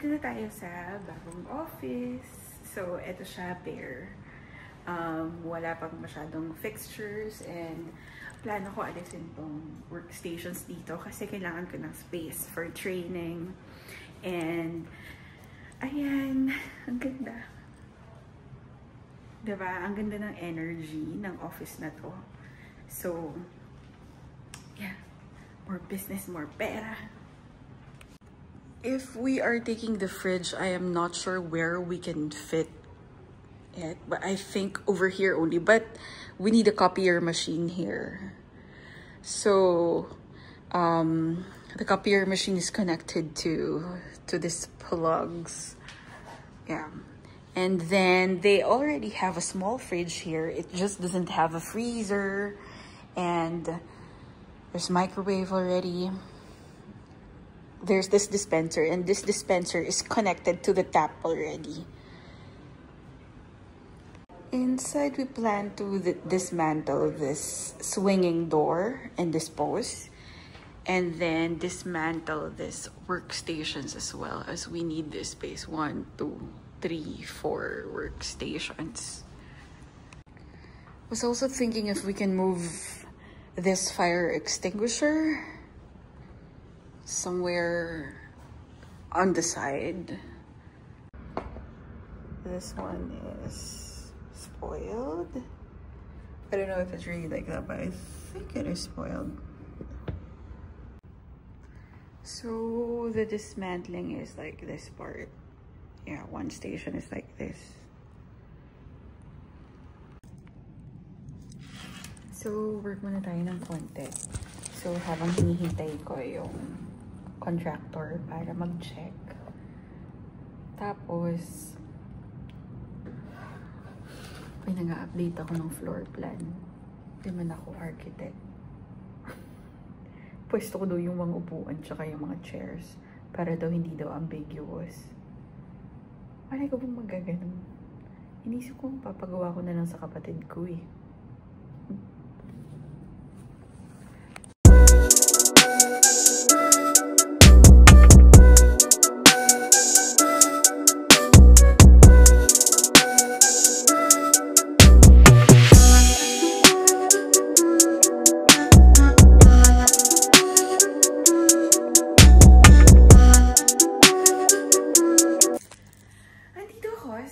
Nandito na tayo sa bagong office. So, eto siya, bare. Wala pang masyadong fixtures and plano ko alisin tong workstations dito kasi kailangan ko ng space for training. And, ayan, ang ganda. Diba? Ang ganda ng energy ng office na to. So, yeah. More business, more pera. If we are taking the fridge, I am not sure where we can fit it, but I think over here only. But we need a copier machine here. So the copier machine is connected to these plugs. Yeah. And then they already have a small fridge here. It just doesn't have a freezer, and there's microwave already. There's this dispenser, and this dispenser is connected to the tap already. Inside, we plan to dismantle this swinging door and dispose, and then dismantle this workstations as well, as we need this space. 1, 2, 3, 4 workstations. I was also thinking if we can move this fire extinguisher somewhere on the side. This one is spoiled. I don't know if it's really like that, but I think it is spoiled. So the dismantling is like this part. Yeah, one station is like this. So work muna tayo ng konti. So habang hinihintay ko yung contractor para mag-check. Tapos, pinag-update ako ng floor plan. Di man ako architect. Pwesto ko daw yung mga upuan tsaka yung mga chairs para daw hindi daw ambiguous. Malay ko bang magaganon? Inisip ko papagawa ko na lang sa kapatid ko eh.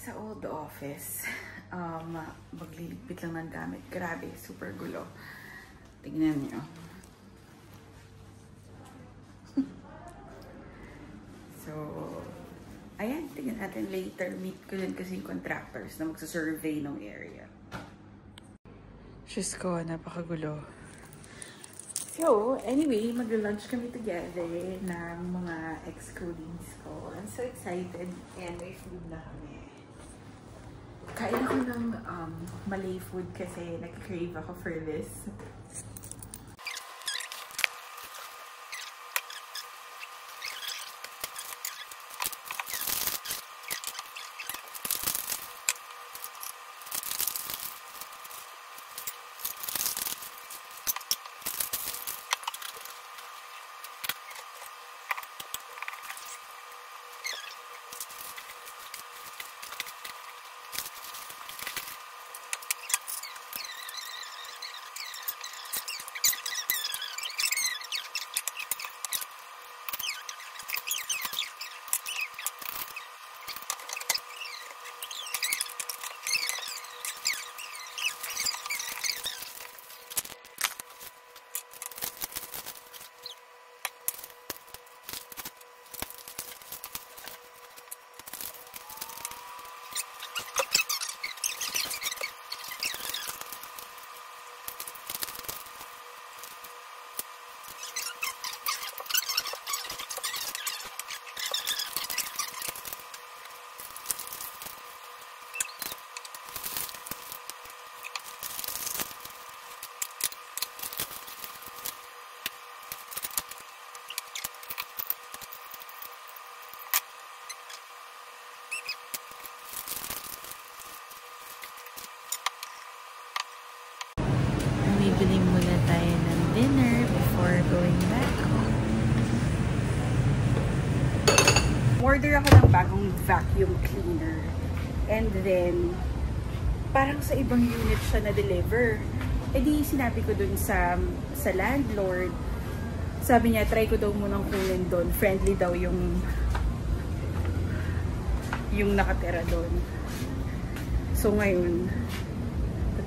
Sa old office, magliligpit lang ng gamit. Grabe, super gulo. Tignan nyo. So, ayan, tignan natin later. Meet ko din kasi yung contractors na magsasurvey ng area. Diyos ko, napakagulo. So, anyway, mag-lunch kami together ng mga ex-colleagues ko. I'm so excited and may food na kami. Kain ako ng Malay food kasi nag-crave ako for this. Bibili muna tayo ng dinner before going back home. Nag-order ako ng bagong vacuum cleaner. And then, parang sa ibang unit siya na-deliver. Eh di sinabi ko dun sa landlord, sabi niya, try ko daw munang kunin doon. Friendly daw yung nakatira doon. So ngayon,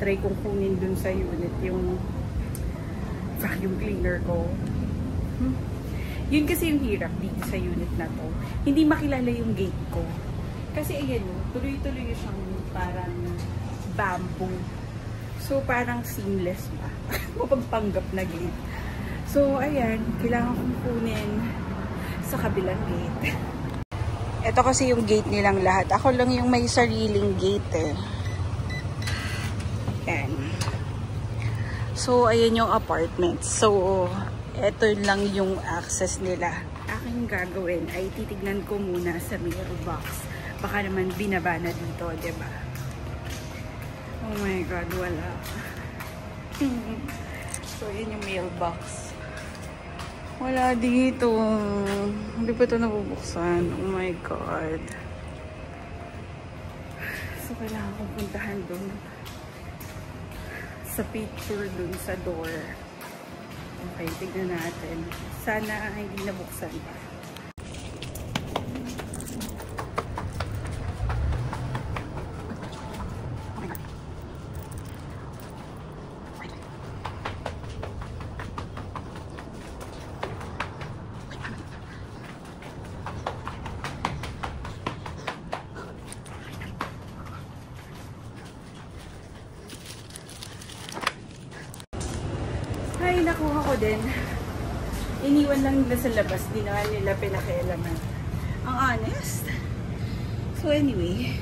try kong kunin dun sa unit yung vacuum cleaner ko. Yun kasi yung hirap dito sa unit na to. Hindi makilala yung gate ko. Kasi ayan, tuloy-tuloy siyang parang bamboo. So parang seamless ba? Mapagpanggap na gate. So ayan, kailangan kong kunin sa kabilang gate. Ito kasi yung gate nilang lahat. Ako lang yung may sariling gate eh. Ayan. So ayan yung apartment. So ito lang yung access nila. Aking gagawin ay titignan ko muna sa mailbox. Baka naman binaba na dito, diba? Oh my God, wala. So, yun yung mailbox. Wala dito. Hindi pa ito nabubuksan. Oh my God. So, kailangan kong puntahan dun. Sa picture dun sa door. Okay, tignan natin. Sana hindi nabuksan pa. Ay, nakuha ko din. Iniwan lang nila sa labas. Di naman nila pinakialaman. Ang honest. So anyway,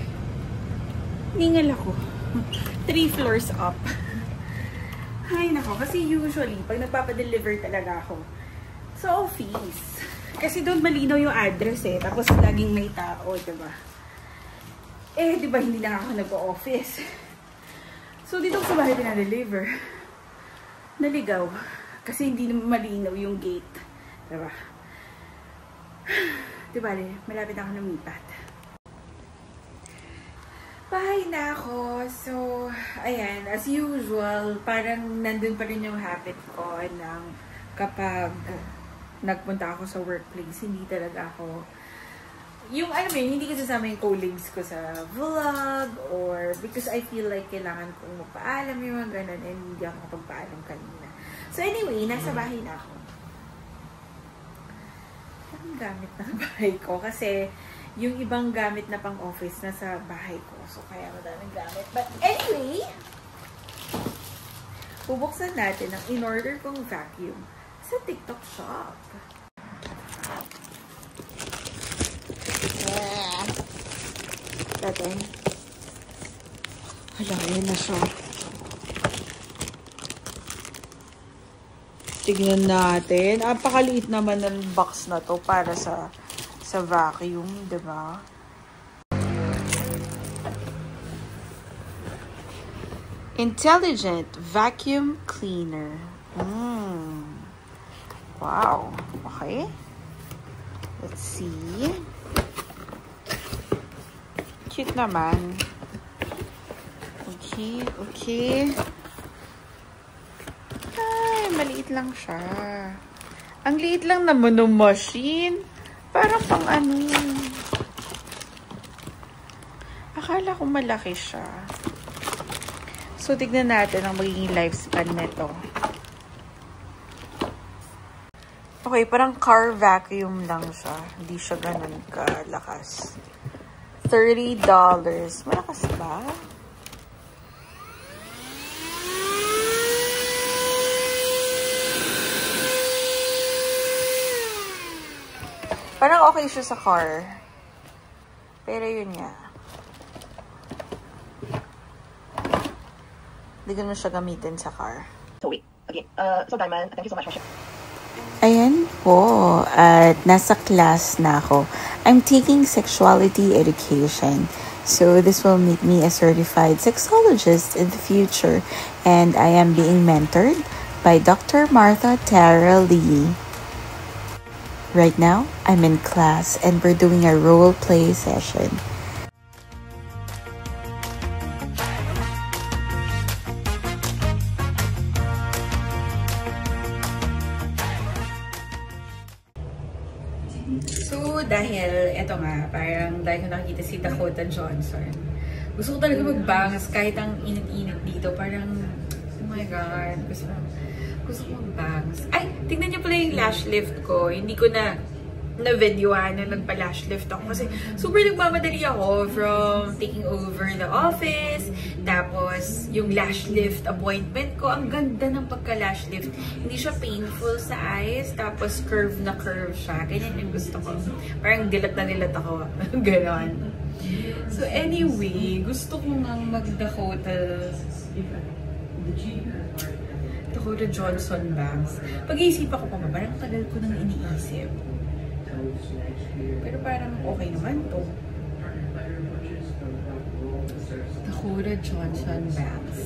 ningal ako. 3 floors up. Ay, nako. Kasi usually, pag nagpapadeliver talaga ako sa office. Kasi doon malinaw yung address eh. Tapos laging may tao, diba? Eh, diba hindi lang ako nag-office. So, dito sa bahay pinadeliver. Naligaw. Kasi hindi malinaw yung gate. Diba? Diba, malapit ako lumipat. Bahay na ako. So, ayan. As usual, parang nandun pa rin yung habit ko ng kapag nagpunta ako sa workplace, hindi talaga ako yung, alam mo yun, hindi kasama yung colleagues ko sa vlog or because I feel like kailangan kong magpaalam yung mga ganun and hindi ako magpaalam kanina. So anyway, nasa bahay na ako. Anong gamit ng bahay ko? Kasi yung ibang gamit na pang office nasa bahay ko. So kaya madaming gamit. But anyway, bubuksan natin ang in-order kong vacuum sa TikTok shop. Natin. Hala, yun na siya. Tignan natin. Napakaliit naman ng box na to para sa vacuum, diba? Intelligent vacuum cleaner. Wow. Okay. Let's see. Cute naman. Okay, okay. Ay, maliit lang siya. Ang liit lang naman ng machine. Parang pang ano. Akala ko malaki siya. So, tignan natin ang magiging lifespan nito. Okay, parang car vacuum lang siya. Hindi siya ganun kalakas. $30. Malakas ba? Parang okay siya sa car. Pero yun nga. Hindi ganun siya gamitin sa car. So wait, okay. So Diamond, thank you so much for sharing. Ayan po, at nasa class na ako. I'm taking sexuality education. So this will make me a certified sexologist in the future. And I am being mentored by Dr. Martha Tara Lee. Right now, I'm in class and we're doing a role play session. So, dahil, eto nga, parang dahil ko nakikita si Dakota Johnson, gusto ko talaga magbangas kahit ang init-init dito. Parang, oh my God, gusto ko magbangas. Ay, tignan niyo pala yung lash lift ko. Hindi ko na-videoan na nagpa-lash lift ako kasi super nagmamadali ako from taking over the office. Tapos, yung lash lift appointment ko, ang ganda ng pagka-lash lift. Hindi siya painful sa eyes. Tapos, curve na curve siya. Ganyan yung gusto ko. Parang dilat na dilat ako. Ganon. So, anyway, gusto ko nang mag-Dakota Johnson bangs. Pag-iisipan ko pa ba, parang tagal ko nang iniisip. Pero parang okay naman to. Dakota Johnson bangs.